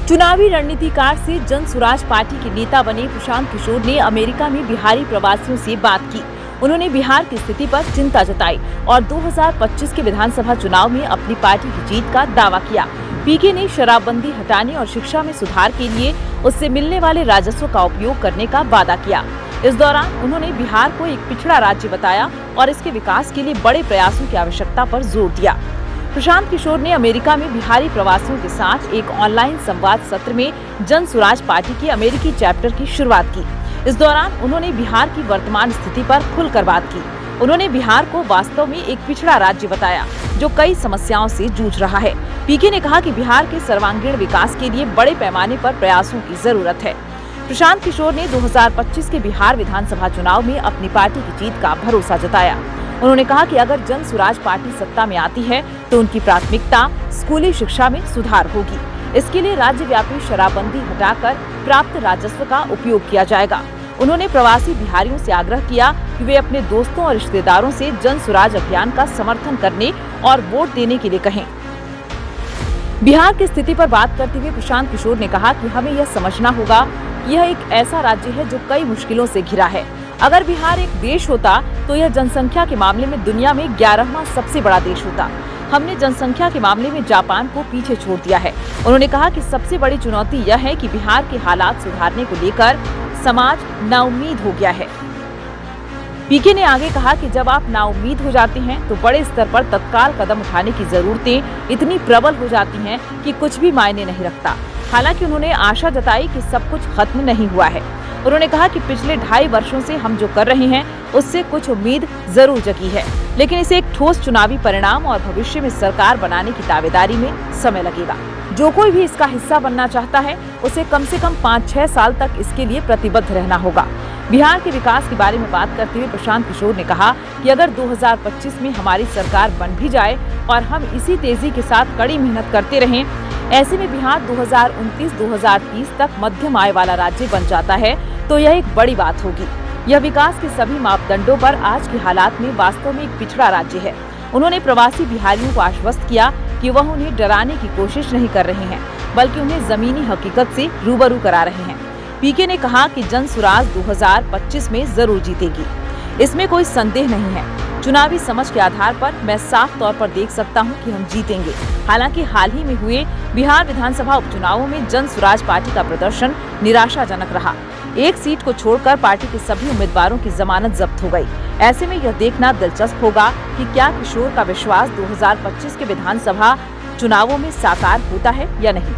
चुनावी रणनीतिकार से जन स्वराज पार्टी के नेता बने प्रशांत किशोर ने अमेरिका में बिहारी प्रवासियों से बात की। उन्होंने बिहार की स्थिति पर चिंता जताई और 2025 के विधानसभा चुनाव में अपनी पार्टी की जीत का दावा किया। पीके ने शराबबंदी हटाने और शिक्षा में सुधार के लिए उससे मिलने वाले राजस्व का उपयोग करने का वादा किया। इस दौरान उन्होंने बिहार को एक पिछड़ा राज्य बताया और इसके विकास के लिए बड़े प्रयासों की आवश्यकता पर जोर दिया। प्रशांत किशोर ने अमेरिका में बिहारी प्रवासियों के साथ एक ऑनलाइन संवाद सत्र में जन स्वराज पार्टी के अमेरिकी चैप्टर की शुरुआत की। इस दौरान उन्होंने बिहार की वर्तमान स्थिति पर खुलकर बात की। उन्होंने बिहार को वास्तव में एक पिछड़ा राज्य बताया जो कई समस्याओं से जूझ रहा है। पीके ने कहा कि बिहार के सर्वांगीण विकास के लिए बड़े पैमाने पर प्रयासों की जरूरत है। प्रशांत किशोर ने 2025 के बिहार विधानसभा चुनाव में अपनी पार्टी की जीत का भरोसा जताया। उन्होंने कहा कि अगर जन स्वराज पार्टी सत्ता में आती है तो उनकी प्राथमिकता स्कूली शिक्षा में सुधार होगी। इसके लिए राज्यव्यापी शराबबंदी हटाकर प्राप्त राजस्व का उपयोग किया जाएगा। उन्होंने प्रवासी बिहारियों से आग्रह किया कि वे अपने दोस्तों और रिश्तेदारों से जन स्वराज अभियान का समर्थन करने और वोट देने के लिए कहें। बिहार की स्थिति पर बात करते हुए प्रशांत किशोर ने कहा कि हमें यह समझना होगा कि यह एक ऐसा राज्य है जो कई मुश्किलों से घिरा है। अगर बिहार एक देश होता तो यह जनसंख्या के मामले में दुनिया में 11वां सबसे बड़ा देश होता। हमने जनसंख्या के मामले में जापान को पीछे छोड़ दिया है। उन्होंने कहा कि सबसे बड़ी चुनौती यह है कि बिहार के हालात सुधारने को लेकर समाज नाउम्मीद हो गया है। पीके ने आगे कहा कि जब आप नाउम्मीद हो जाते हैं तो बड़े स्तर पर तत्काल कदम उठाने की जरूरतें इतनी प्रबल हो जाती हैं कि कुछ भी मायने नहीं रखता। हालांकि उन्होंने आशा जताई कि सब कुछ खत्म नहीं हुआ है। उन्होंने कहा कि पिछले 2.5 वर्षों से हम जो कर रहे हैं उससे कुछ उम्मीद जरूर जगी है, लेकिन इसे एक ठोस चुनावी परिणाम और भविष्य में सरकार बनाने की दावेदारी में समय लगेगा। जो कोई भी इसका हिस्सा बनना चाहता है उसे कम से कम 5-6 साल तक इसके लिए प्रतिबद्ध रहना होगा। बिहार के विकास के बारे में बात करते हुए प्रशांत किशोर ने कहा कि अगर 2025 में हमारी सरकार बन भी जाए और हम इसी तेजी के साथ कड़ी मेहनत करते रहें, ऐसे में बिहार 2029-2030 तक मध्यम आय वाला राज्य बन जाता है तो यह एक बड़ी बात होगी। यह विकास के सभी मापदंडों पर आज के हालात में वास्तव में एक पिछड़ा राज्य है। उन्होंने प्रवासी बिहारियों को आश्वस्त किया कि वह उन्हें डराने की कोशिश नहीं कर रहे हैं, बल्कि उन्हें जमीनी हकीकत से रूबरू करा रहे हैं। पीके ने कहा कि जन स्वराज 2025 में जरूर जीतेगी, इसमें कोई संदेह नहीं है। चुनावी समझ के आधार पर मैं साफ तौर पर देख सकता हूं कि हम जीतेंगे। हालांकि हाल ही में हुए बिहार विधानसभा उपचुनावों में जन स्वराज पार्टी का प्रदर्शन निराशाजनक रहा। एक सीट को छोड़कर पार्टी के सभी उम्मीदवारों की जमानत जब्त हो गई। ऐसे में यह देखना दिलचस्प होगा कि क्या किशोर का विश्वास 2025 के विधानसभा चुनावों में साकार होता है या नहीं।